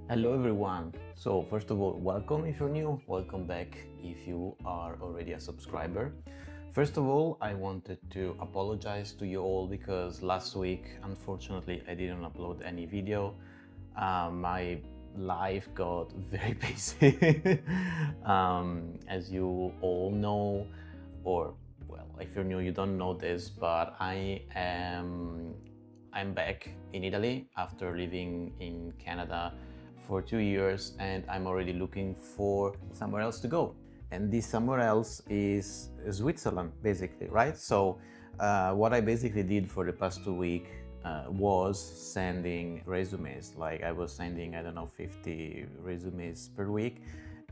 Hello everyone. So first of all, welcome if you're new, welcome back if you are already a subscriber. First of all, I wanted to apologize to you all because last week, unfortunately, I didn't upload any video. My life got very busy. As you all know, or well, if you're new, you don't know this, but I'm back in Italy after living in Canada for 2 years, and I'm already looking for somewhere else to go. And this somewhere else is Switzerland, basically, right? So what I basically did for the past 2 weeks was sending resumes. Like I was sending, I don't know, 50 resumes per week.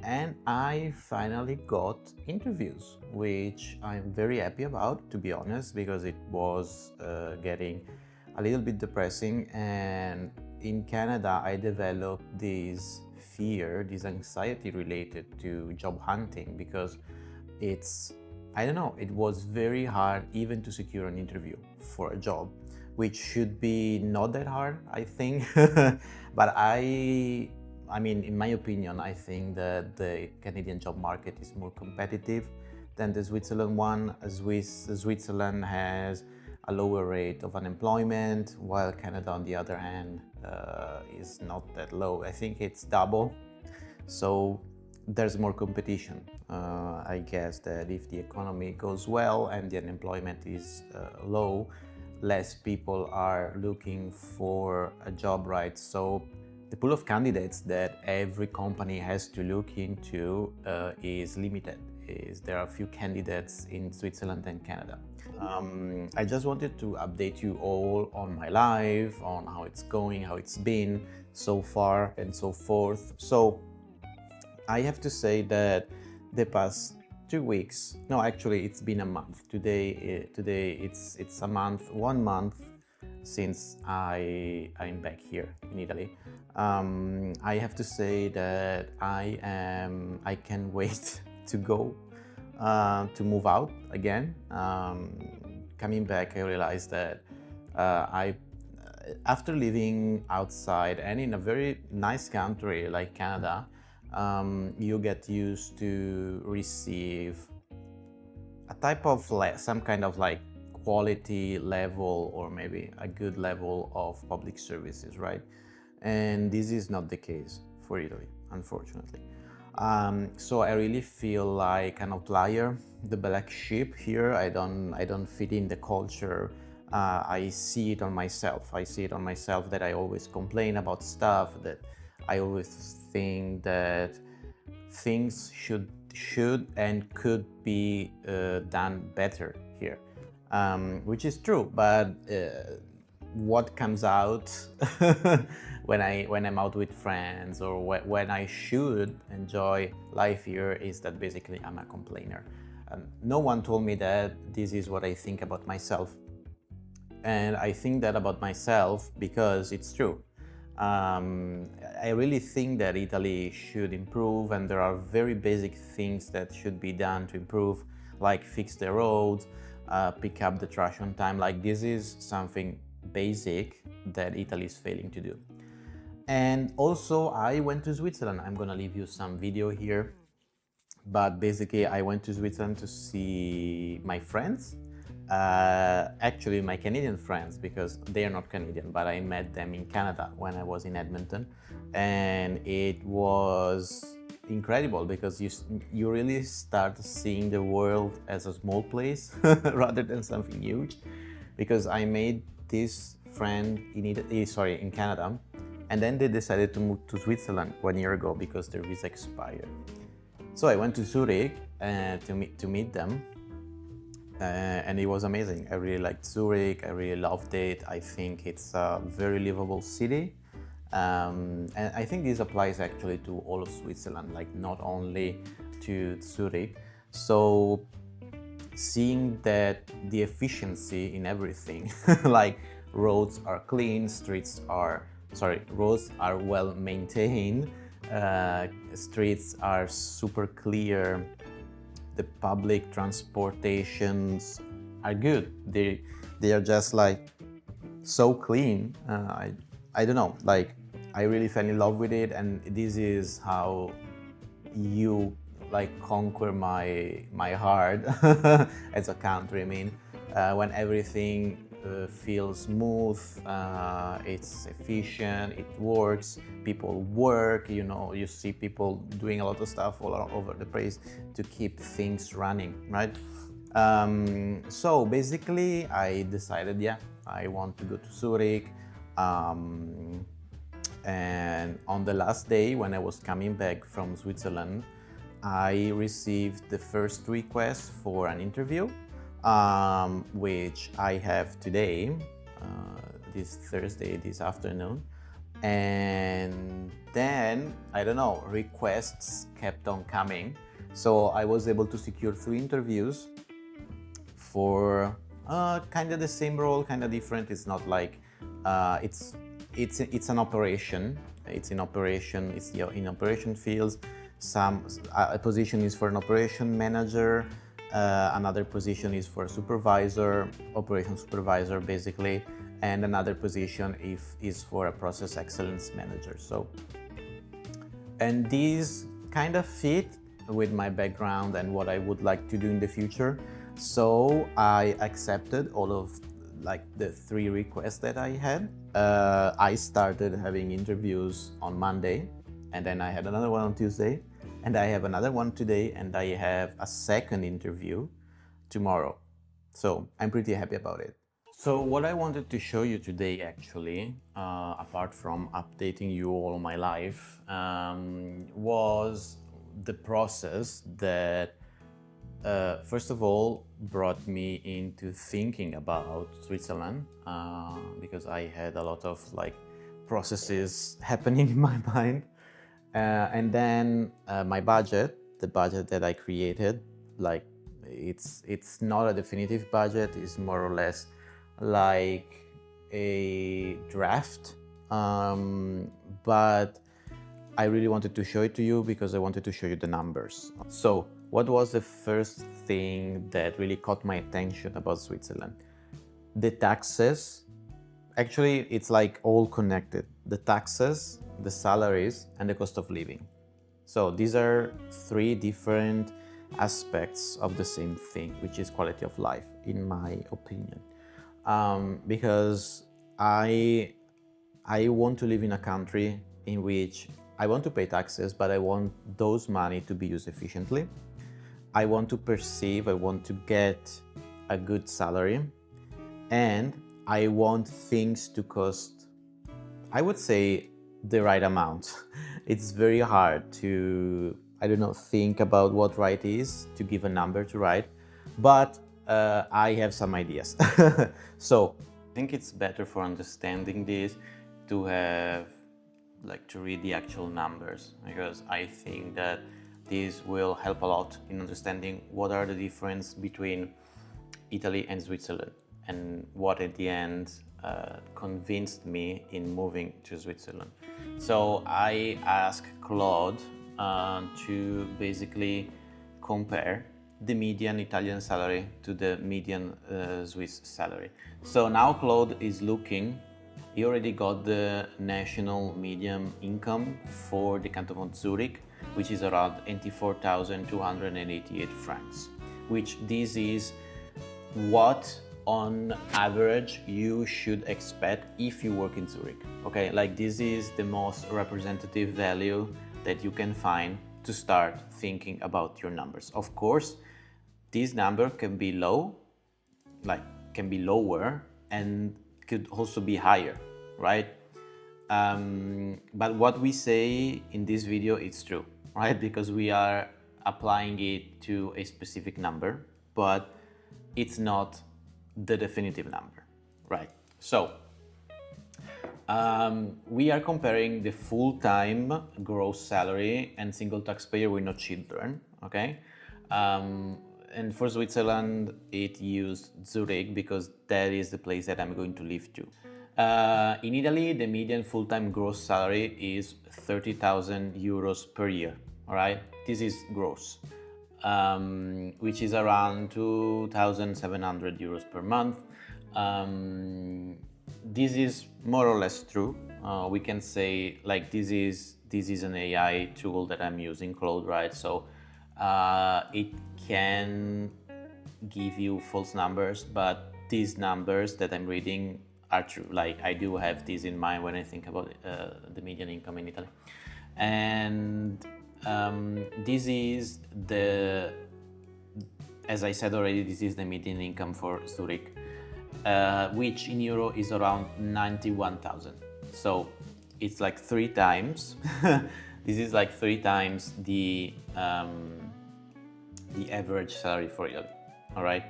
And I finally got interviews, which I'm very happy about, to be honest, because it was getting a little bit depressing. And in Canada, I developed this fear, this anxiety related to job hunting because I don't know, it was very hard even to secure an interview for a job, which should be not that hard, I think. But I mean, in my opinion, I think that the Canadian job market is more competitive than the Switzerland one. Switzerland has a lower rate of unemployment, while Canada, on the other hand, is not that low. I think it's double. So there's more competition. I guess that if the economy goes well and the unemployment is low, less people are looking for a job, right? So the pool of candidates that every company has to look into is limited. There are few candidates in Switzerland and Canada. I just wanted to update you all on my life, on how it's going, how it's been so far, and so forth. So I have to say that the past 2 weeks, no, actually, it's been a month. Today it's a month, 1 month since I'm back here in Italy. I have to say that I can't wait to go to move out again. Coming back, I realized that I after living outside and in a very nice country like Canada, you get used to receive a type of some kind of like quality level or maybe a good level of public services, right? And this is not the case for Italy, unfortunately. So I really feel like an outlier, the black sheep here. I don't fit in the culture. I see it on myself. I see it on myself that I always complain about stuff, that I always think that things should and could be done better here, which is true. But what comes out when I'm out with friends or when I should enjoy life here is that basically I'm a complainer. No one told me that this is what I think about myself, and I think that about myself because it's true. I really think that Italy should improve, and there are very basic things that should be done to improve, like fix the roads, pick up the trash on time. Like this is something basic that Italy is failing to do. And also, I went to Switzerland. I'm gonna leave you some video here, but basically, I went to Switzerland to see my friends. Actually, my Canadian friends, because they are not Canadian, but I met them in Canada when I was in Edmonton, and it was incredible because you really start seeing the world as a small place rather than something huge. Because I made this friend in Canada, and then they decided to move to Switzerland 1 year ago because their visa expired. So I went to Zurich to meet them, and it was amazing. I really liked Zurich. I really loved it. I think it's a very livable city, and I think this applies actually to all of Switzerland, like not only to Zurich. So seeing that the efficiency in everything, like roads are clean, roads are well maintained, streets are super clear, the public transportations are good. They are just like so clean. I don't know, like I really fell in love with it, and this is how you like conquer my heart as a country. I mean, when everything feels smooth, it's efficient, it works, people work, you know, you see people doing a lot of stuff all over the place to keep things running, right? So basically I decided, yeah, I want to go to Zurich. And on the last day when I was coming back from Switzerland, I received the first request for an interview, which I have today, this Thursday, this afternoon. And then, I don't know, requests kept on coming. So I was able to secure 3 interviews for kind of the same role, kind of different. It's not like it's an operation. It's in operation. It's in operation fields. A position is for an operation manager. Another position is for a supervisor, operation supervisor, basically, and another position is for a process excellence manager. So, and these kind of fit with my background and what I would like to do in the future. So I accepted all of like the 3 requests that I had. I started having interviews on Monday, and then I had another one on Tuesday, and I have another one today, and I have a second interview tomorrow. So I'm pretty happy about it. So what I wanted to show you today, actually, apart from updating you all my life, was the process that first of all brought me into thinking about Switzerland, because I had a lot of like processes happening in my mind, and then my budget, the budget that I created, like it's not a definitive budget, it's more or less like a draft, but I really wanted to show it to you because I wanted to show you the numbers. So what was the first thing that really caught my attention about Switzerland? The taxes. Actually, it's like all connected. The taxes, the salaries, and the cost of living. So these are 3 different aspects of the same thing, which is quality of life, in my opinion. Because I want to live in a country in which I want to pay taxes, but I want those money to be used efficiently. I want to get a good salary, and I want things to cost, I would say, the right amount. It's very hard to, I don't know, think about what right is, to give a number to right, but I have some ideas. So I think it's better for understanding this to have, like, to read the actual numbers, because I think that this will help a lot in understanding what are the difference between Italy and Switzerland, and what at the end convinced me in moving to Switzerland. So I asked Claude to basically compare the median Italian salary to the median Swiss salary. So now Claude is looking. He already got the national median income for the canton of Zurich, which is around 24,288 francs, which this is what on average you should expect if you work in Zurich. Okay, like this is the most representative value that you can find to start thinking about your numbers. Of course, this number can be low, like can be lower, and could also be higher, right? But what we say in this video is true, right? Because we are applying it to a specific number, but it's not the definitive number, right? So we are comparing the full-time gross salary and single taxpayer with no children, okay? And for Switzerland, it used Zurich because that is the place that I'm going to live to. In Italy, the median full-time gross salary is 30,000 euros per year, all right? This is gross, which is around 2,700 euros per month. this is more or less true. We can say like this is an AI tool that I'm using, Claude, right? So it can give you false numbers, but these numbers that I'm reading are true. Like I do have this in mind when I think about the median income in Italy, and this is the, as I said already, this is the median income for Zurich, which in euro is around 91,000. So it's like 3 times. This is like 3 times the average salary for Italy. All right,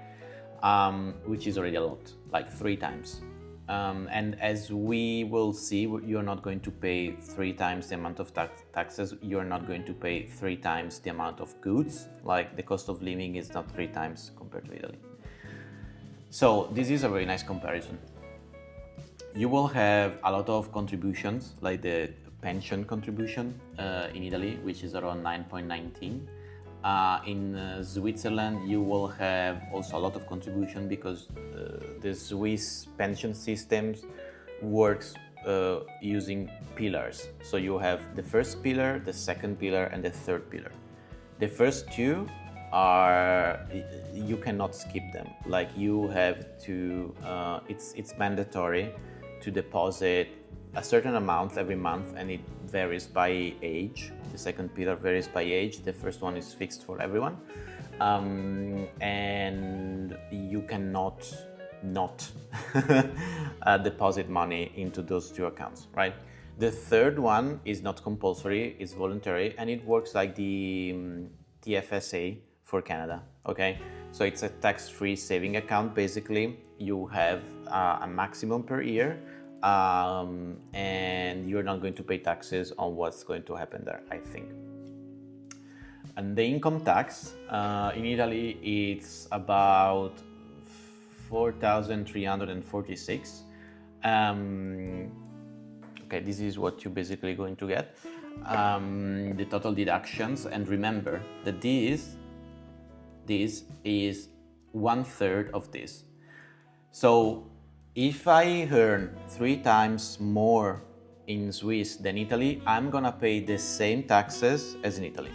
which is already a lot, like 3 times. And as we will see, you're not going to pay 3 times the amount of taxes. You're not going to pay 3 times the amount of goods. Like the cost of living is not 3 times compared to Italy. So this is a very nice comparison. You will have a lot of contributions, like the pension contribution in Italy, which is around 9.19. In Switzerland, you will have also a lot of contribution because the Swiss pension systems works using pillars. So you have the first pillar, the second pillar, and the third pillar. The first 2 are, you cannot skip them. Like you have to, it's mandatory to deposit a certain amount every month, and it varies by age. The second pillar varies by age. The first one is fixed for everyone, and you cannot not deposit money into those 2 accounts, right? The third one is not compulsory, it's voluntary, and it works like the TFSA for Canada, okay? So it's a tax-free saving account. Basically, you have a maximum per year, and you're not going to pay taxes on what's going to happen there, I think. And the income tax in Italy, it's about 4,346. Okay, this is what you're basically going to get. The total deductions, and remember that this is 1/3 of this. So if I earn 3 times more in Swiss than Italy, I'm gonna pay the same taxes as in Italy.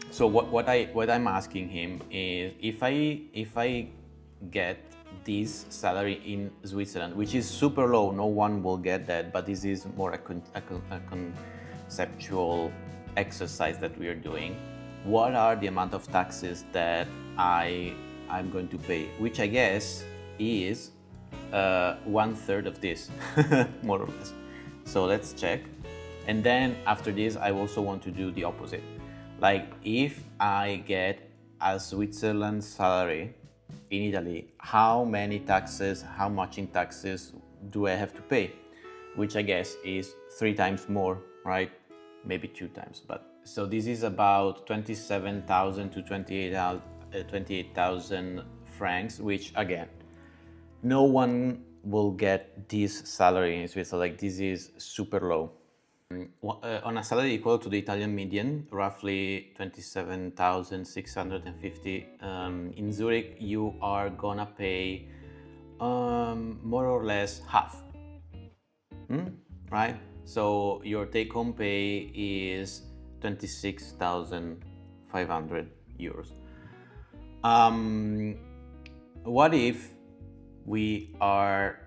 So what I'm asking him is, if I get this salary in Switzerland, which is super low, no one will get that, but this is more a conceptual exercise that we are doing. What are the amount of taxes that I'm going to pay, which I guess is 1/3 of this, more or less. So let's check. And then after this, I also want to do the opposite. Like if I get a Switzerland salary in Italy, how much in taxes do I have to pay? Which I guess is 3 times more, right? Maybe 2 times, but so this is about 27,000 to 28,000 francs, which again, no one will get this salary in Switzerland. Like this is super low. On a salary equal to the Italian median, roughly 27,650, in Zurich, you are gonna pay more or less half, right? So your take-home pay is 26,500 euros. What if we are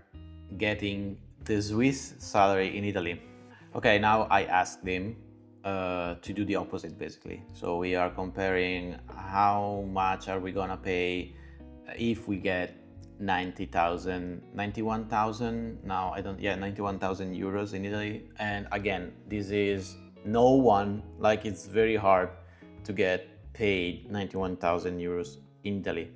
getting the Swiss salary in Italy? Okay, now I asked them to do the opposite, basically. So we are comparing how much are we gonna pay if we get 91,000 now, 91,000 euros in Italy. And again, this is no one, like it's very hard to get paid 91,000 euros in Italy.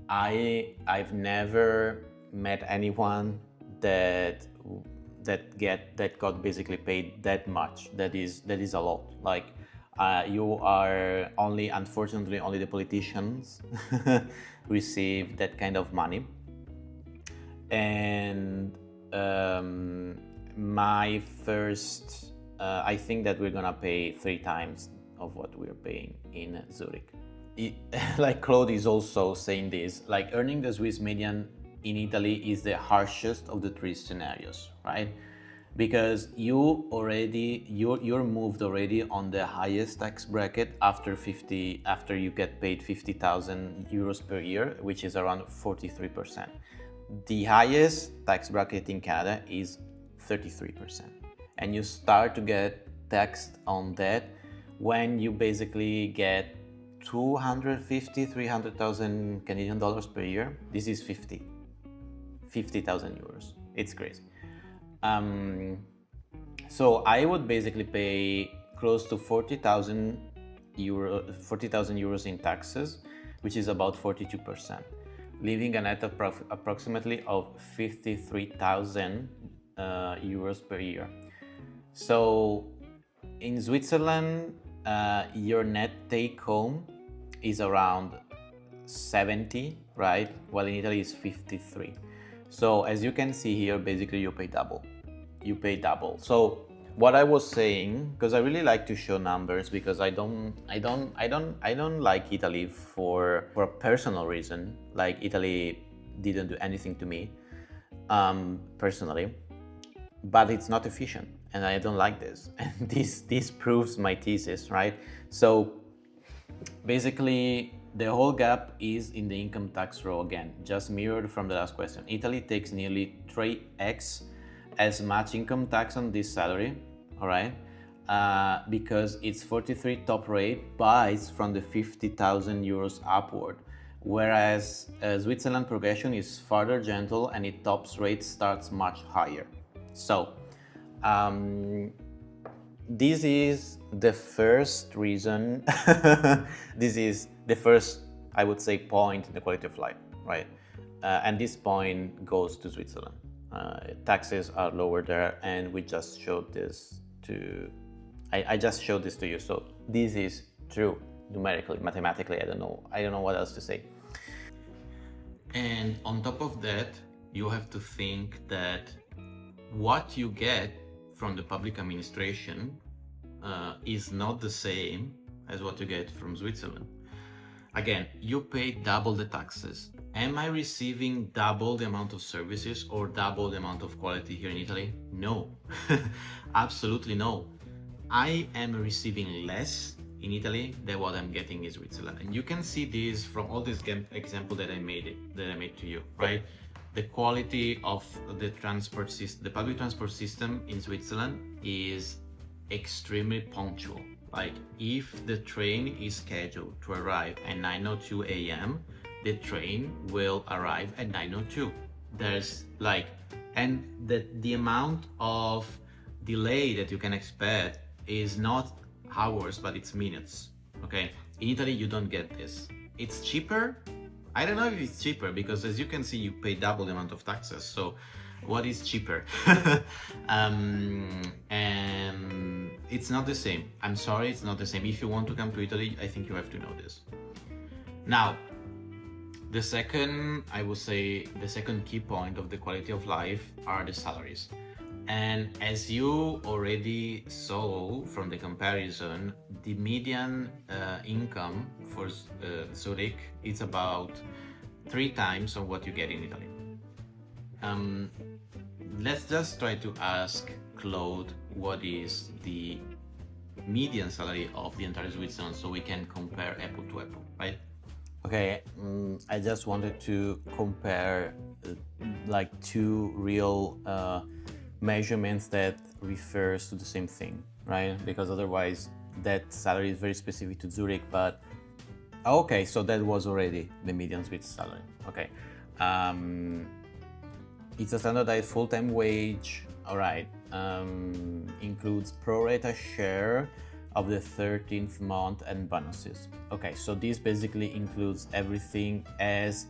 I've never met anyone that got basically paid that much. That is a lot. Like you are unfortunately only the politicians receive that kind of money. And my first, I think that we're gonna pay 3 times of what we're paying in Zurich. Like Claude is also saying this, like earning the Swiss median in Italy is the harshest of the three scenarios, right? Because you're moved already on the highest tax bracket after you get paid 50,000 euros per year, which is around 43%. The highest tax bracket in Canada is 33%, and you start to get taxed on that when you basically get 250, 300,000 Canadian dollars per year. This is 50,000 euros. It's crazy. So I would basically pay close to 40,000 euros in taxes, which is about 42%, leaving a net of approximately of 53,000 euros per year. So in Switzerland, your net take home is around 70, right? While in Italy is 53. So as you can see here, basically you pay double. So what I was saying, because I really like to show numbers, because I don't like Italy for a personal reason. Like, Italy didn't do anything to me personally, but it's not efficient, and I don't like this. And this proves my thesis, right? So basically, the whole gap is in the income tax row again, just mirrored from the last question. Italy takes nearly 3x as much income tax on this salary, all right? Because it's 43 top rate, but it's from the 50,000 euros upward. Whereas Switzerland progression is further gentle, and its tops rate starts much higher. So this is the first reason, this is the first, I would say, point in the quality of life, right? And this point goes to Switzerland. Taxes are lower there, and we just showed this to, I just showed this to you. So this is true numerically, mathematically. I don't know what else to say. And on top of that, you have to think that what you get from the public administration is not the same as what you get from Switzerland. Again, you pay double the taxes. Am I receiving double the amount of services or double the amount of quality here in Italy? No, absolutely no. I am receiving less in Italy than what I'm getting in Switzerland. And you can see this from all this example that I made to you, right? The quality of the transport system, the public transport system in Switzerland is extremely punctual. Like, if the train is scheduled to arrive at 9:02 a.m., the train will arrive at 9:02. There's like, and the amount of delay that you can expect is not hours, but it's minutes. Okay, in Italy you don't get this. It's cheaper. I don't know if it's cheaper, because as you can see, you pay double the amount of taxes. So what is cheaper? And it's not the same. I'm sorry, it's not the same. If you want to come to Italy, I think you have to know this. Now, the second, I would say, the second key point of the quality of life are the salaries. And as you already saw from the comparison, the median income for Zurich is about 3 times of what you get in Italy. Let's just try to ask Claude what is the median salary of the entire Switzerland, so we can compare apple to apple, right? Okay, I just wanted to compare like two real measurements that refers to the same thing, right? Because otherwise that salary is very specific to Zurich. But okay, so that was already the median Swiss salary. Okay, it's a standardized full-time wage. All right, includes pro rata share of the 13th month and bonuses. Okay, so this basically includes everything as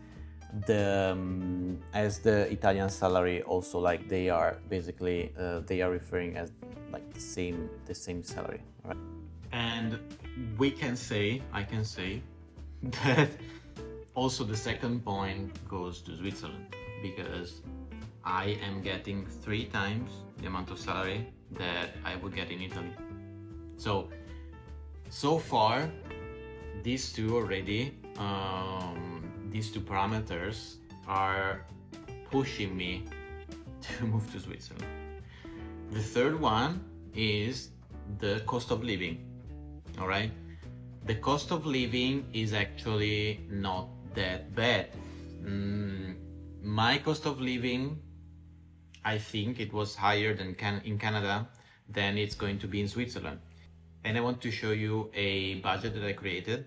the Italian salary also. Like, they are basically they are referring as like the same salary, right? And I can say that also the second point goes to Switzerland, because I am getting 3 times the amount of salary that I would get in Italy. So far, these two already, these two parameters are pushing me to move to Switzerland. The third one is the cost of living. All right, the cost of living is actually not that bad. My cost of living, I think it was higher than in Canada than it's going to be in Switzerland. And I want to show you a budget that I created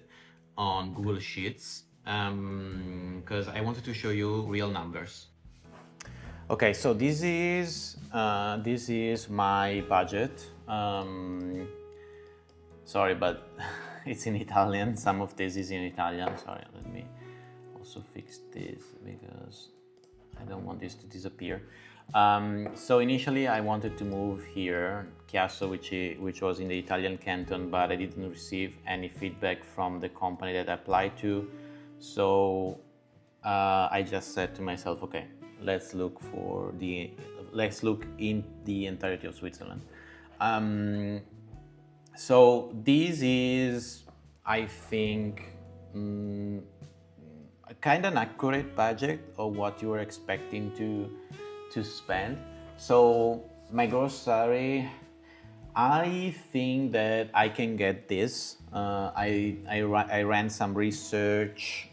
on Google Sheets because I wanted to show you real numbers. Okay, so this is my budget. Sorry, but it's in Italian. Some of this is in Italian. Sorry, let me also fix this because I don't want this to disappear. So initially I wanted to move here, Chiasso, which was in the Italian canton, but I didn't receive any feedback from the company that I applied to. So I just said to myself, okay, let's look in the entirety of Switzerland. So this is, I think, a kind of accurate budget of what you are expecting to spend. So my gross salary, I think that I can get this. I ran some researches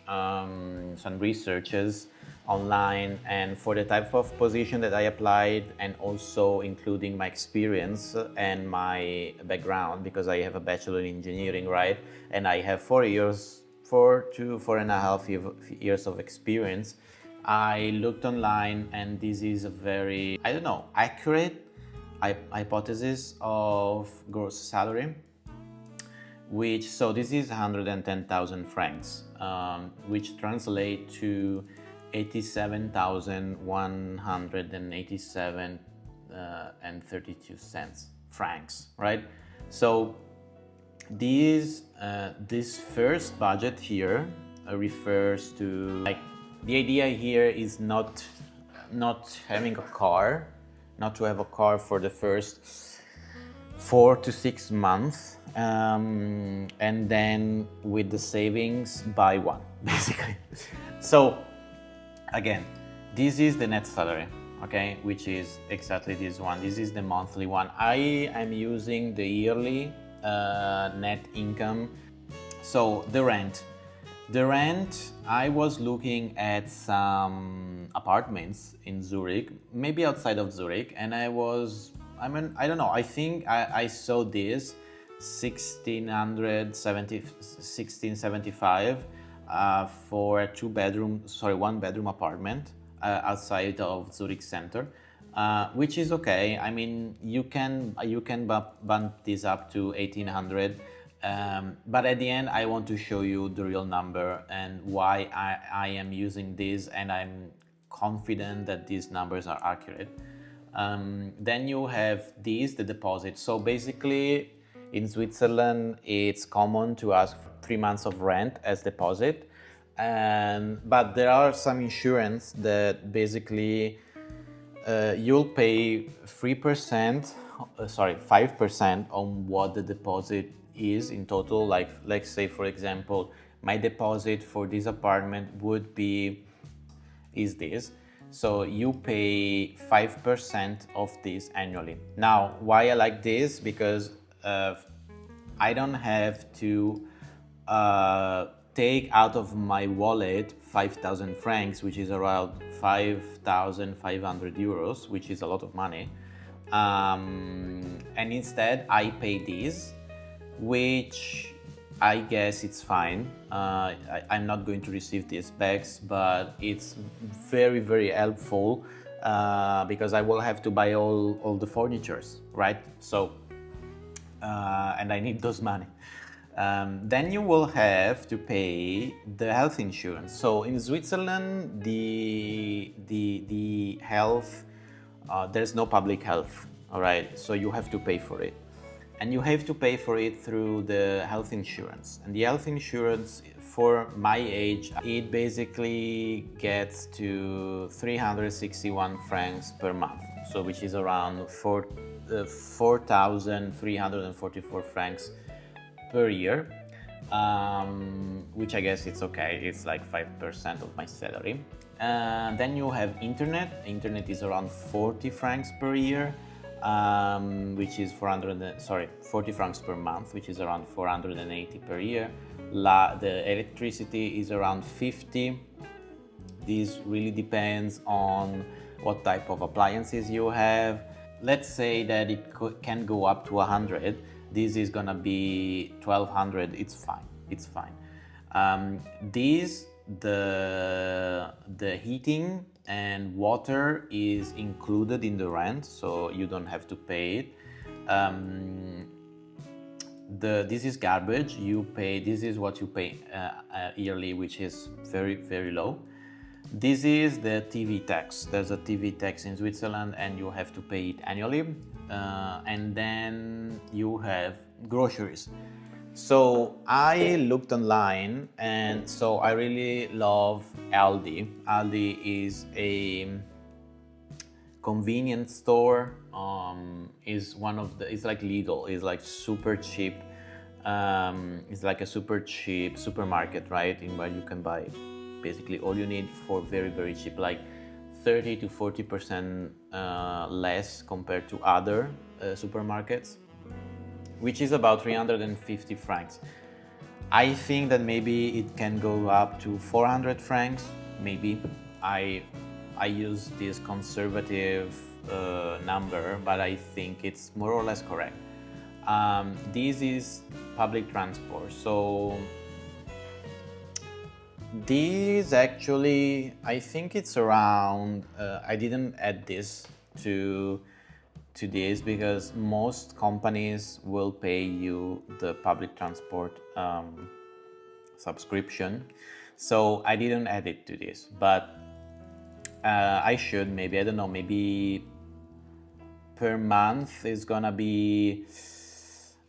online, and for the type of position that I applied, and also including my experience and my background, because I have a bachelor in engineering, right? And I have 4 to 4.5 years of experience. I looked online, and this is a very, I don't know, accurate hypothesis of gross salary, so this is 110,000 francs, which translate to 87,187 and 32 cents francs, right? So this first budget here refers to, like, the idea here is not having a car, not to have a car for the first 4 to 6 months, and then with the savings buy one, basically. So again, this is the net salary, okay, which is exactly this one. This is the monthly one. I am using the yearly net income. So the rent, I was looking at some apartments in Zurich, maybe outside of Zurich, and I don't know, I think I saw this 1675 for a one bedroom apartment outside of Zurich center, which is okay. I mean, you can bump this up to 1800, but at the end I want to show you the real number and why I am using this, and I'm confident that these numbers are accurate. Then you have the deposit. So basically in Switzerland it's common to ask for 3 months of rent as deposit, but there are some insurance that basically you'll pay 5% on what the deposit is in total. Like, let's say, for example, my deposit for this apartment is this. So you pay 5% of this annually. Now, why I like this? Because I don't have to take out of my wallet 5,000 francs, which is around 5,500 euros, which is a lot of money. And instead I pay this, which I guess it's fine. I'm not going to receive these bags, but it's very, very helpful because I will have to buy all the furnitures, right? So, and I need those money. Then you will have to pay the health insurance. So in Switzerland, the health, there's no public health, all right? So you have to pay for it. And you have to pay for it through the health insurance. And the health insurance, for my age, it basically gets to 361 francs per month. So which is around 4,344 francs per year, which I guess it's okay. It's like 5% of my salary. Then you have internet. Internet is around 40 francs per year, which is 40 francs per month, which is around 480 per year. The electricity is around 50. This really depends on what type of appliances you have. Let's say that it can go up to 100. This is gonna be 1200. It's fine. It's fine. The heating and water is included in the rent, so you don't have to pay it. This is garbage. You pay. This is what you pay yearly, which is very, very low. This is the TV tax. There's a TV tax in Switzerland and you have to pay it annually. And then you have groceries. So I looked online, and so I really love Aldi. Aldi is a convenience store. It's like Lidl. It's like super cheap. It's like a super cheap supermarket, right? In where you can buy basically all you need for very, very cheap, like 30 to 40% less compared to other supermarkets, which is about 350 francs. I think that maybe it can go up to 400 francs, maybe. I use this conservative number, but I think it's more or less correct. This is public transport, so this actually, I think it's around, I didn't add this to this because most companies will pay you the public transport subscription. So I didn't add it to this, but I should maybe, I don't know, maybe per month is gonna be,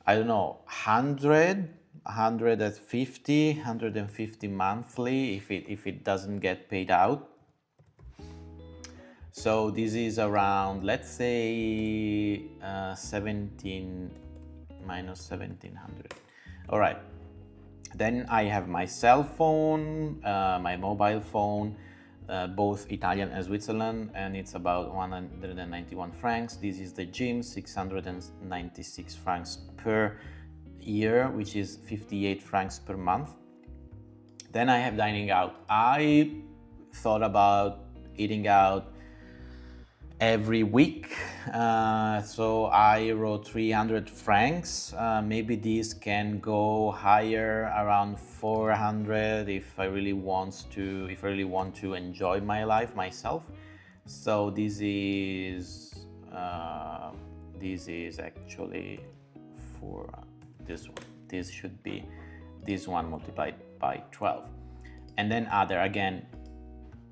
I don't know, 150 monthly if it doesn't get paid out. So this is around, let's say 17 minus 1700. All right. Then I have my cell phone, my mobile phone, both Italian and Switzerland, and it's about 191 francs. This is the gym, 696 francs per year, which is 58 francs per month. Then I have dining out. I thought about eating out every week, so I wrote 300 francs. Maybe this can go higher, around 400, if I really want to enjoy my life myself. So this is actually for this one. This should be this one multiplied by 12. And then other, again,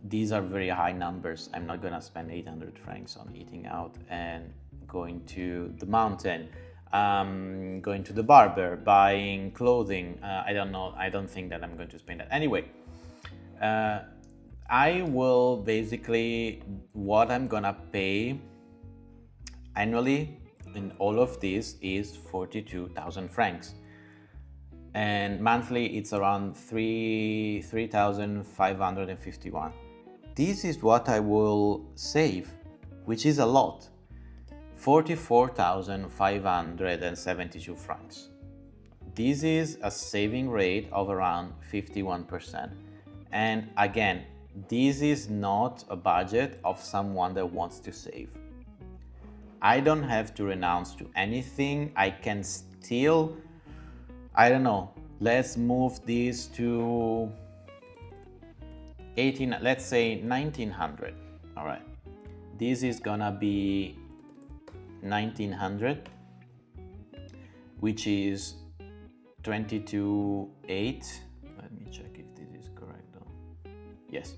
these are very high numbers. I'm not gonna spend 800 francs on eating out and going to the mountain, going to the barber, buying clothing. I don't know. I don't think that I'm going to spend that. Anyway, I will basically, what I'm gonna pay annually in all of this is 42,000 francs. And monthly it's around 3,551. This is what I will save, which is a lot. 44,572 francs. This is a saving rate of around 51%. And again, this is not a budget of someone that wants to save. I don't have to renounce to anything. I can still, I don't know, let's move this to 18, let's say 1900. All right, this is gonna be 1900, which is 22.8. Let me check if this is correct though. Yes,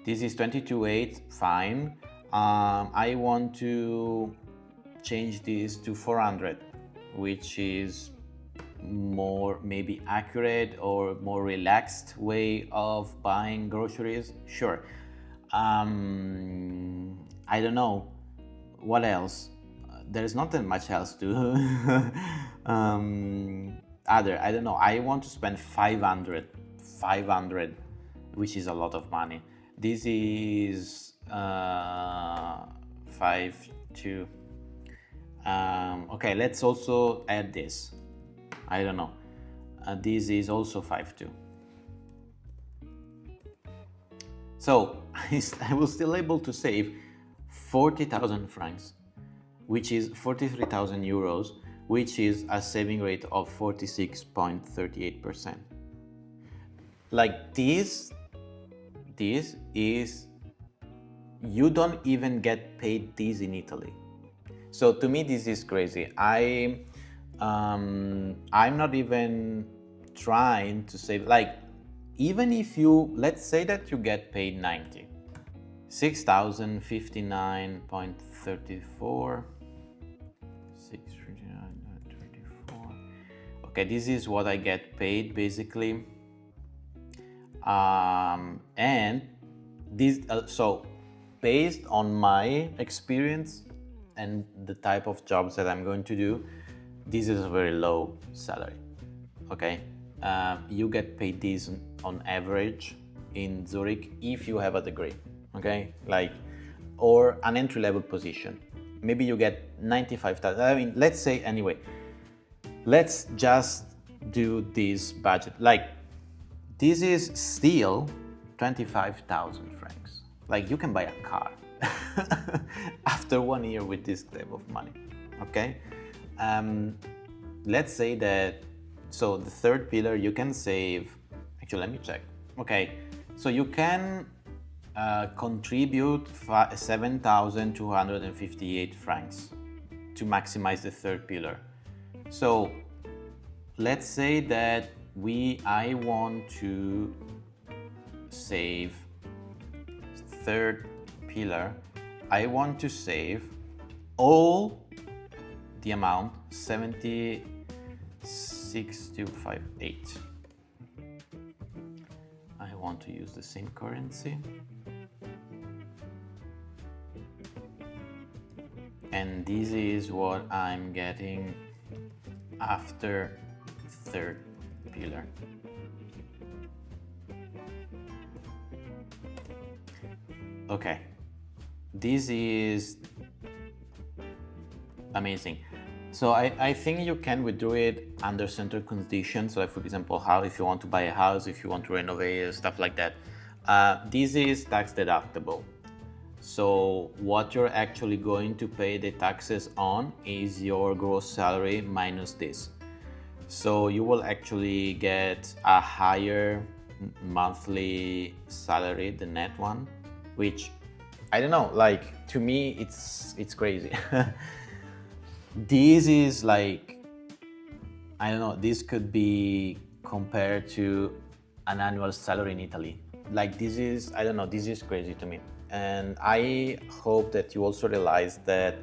this is 22.8, fine. I want to change this to 400, which is more maybe accurate or more relaxed way of buying groceries. Sure. I don't know what else. There's not that much else to I don't know. I want to spend 500, which is a lot of money. This is 5.2. Okay, let's also add this. I don't know. This is also 5.2. So I was still able to save 40,000 francs, which is 43,000 euros, which is a saving rate of 46.38%. Like this is, you don't even get paid this in Italy. So to me, this is crazy. I'm not even trying to save, like, even if you, let's say that you get paid 90, 6,059.34, 6,034. Okay, this is what I get paid basically. And this, so based on my experience and the type of jobs that I'm going to do, this is a very low salary. Okay, you get paid this on average in Zurich if you have a degree. Okay, like, or an entry-level position. Maybe you get 95,000. I mean, let's say, anyway, let's just do this budget. Like, this is still 25,000 francs. Like, you can buy a car after 1 year with this type of money. Okay, let's say that, so the third pillar, you can save, actually let me check. Okay, so you can contribute 7,258 francs to maximize the third pillar. So let's say that I want to save third pillar. I want to save all the amount, 76,258. I want to use the same currency. And this is what I'm getting after third pillar. Okay, this is amazing. So I think you can withdraw it under certain conditions. So like, for example, if you want to buy a house, if you want to renovate, stuff like that. This is tax deductible. So what you're actually going to pay the taxes on is your gross salary minus this. So you will actually get a higher monthly salary, the net one, which, I don't know, like, to me it's crazy. This is like, I don't know, this could be compared to an annual salary in Italy. Like, this is, I don't know, this is crazy to me. And I hope that you also realize that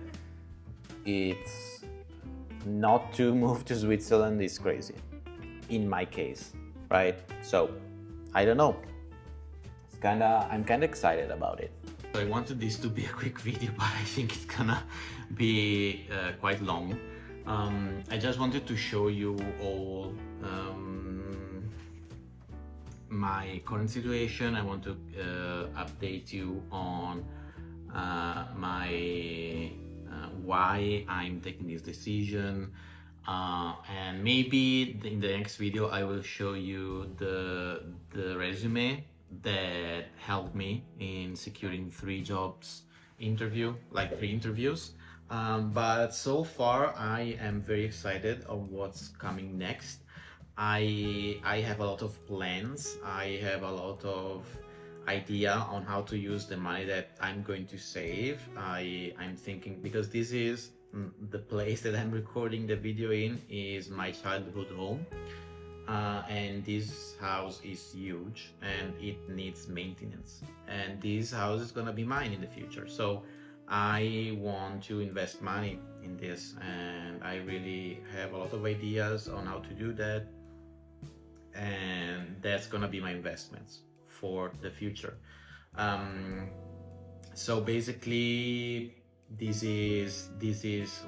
it's not to move to Switzerland is crazy, in my case, right? So, I don't know. I'm kinda excited about it. So I wanted this to be a quick video, but I think it's gonna be quite long. I just wanted to show you all my current situation. I want to update you on my why I'm taking this decision, and maybe in the next video I will show you the resume that helped me in securing 3 interviews. But so far I am very excited of what's coming next. I have a lot of plans. I have a lot of idea on how to use the money that I'm going to save. I'm thinking, because this is the place that I'm recording the video in is my childhood home, and this house is huge and it needs maintenance, and this house is gonna be mine in the future. So I want to invest money in this, and I really have a lot of ideas on how to do that, and that's gonna be my investments for the future. So basically this is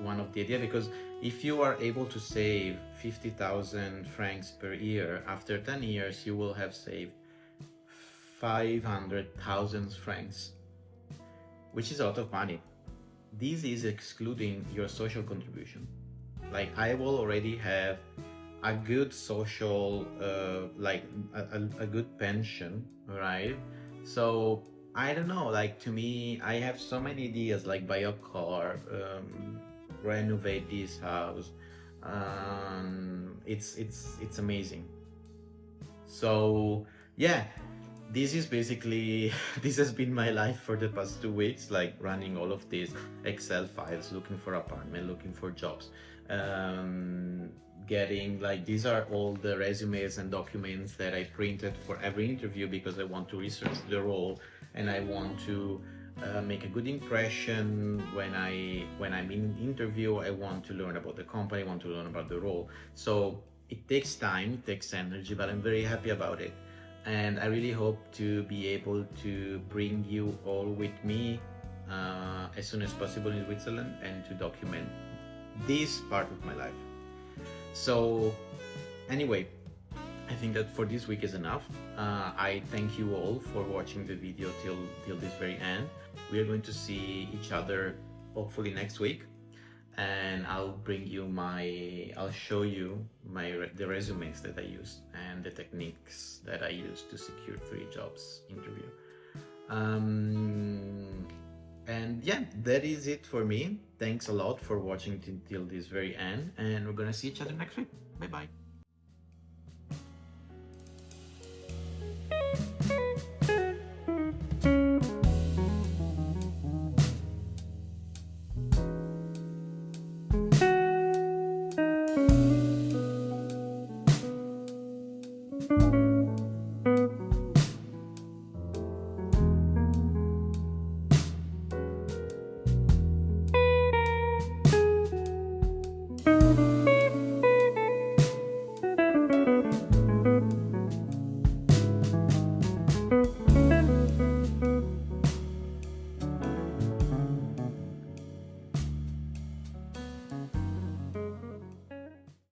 one of the ideas, because if you are able to save 50,000 francs per year, after 10 years you will have saved 500,000 francs, which is a lot of money. This is excluding your social contribution. Like, I will already have a good social, a good pension, right? So I don't know, like, to me, I have so many ideas, like buy a car, renovate this house. It's amazing. So yeah, this is basically this has been my life for the past 2 weeks, like running all of these Excel files, looking for apartment, looking for jobs, getting, like, these are all the resumes and documents that I printed for every interview, because I want to research the role and I want to make a good impression when I'm in interview. I want to learn about the company, I want to learn about the role. So it takes time, it takes energy, but I'm very happy about it. And I really hope to be able to bring you all with me as soon as possible in Switzerland, and to document this part of my life. So anyway, I think that for this week is enough. I thank you all for watching the video till this very end. We are going to see each other hopefully next week, and I'll show you the resumes that I used and the techniques that I used to secure 3 jobs interview. And yeah, that is it for me. Thanks a lot for watching till this very end, and we're gonna see each other next week. Bye bye.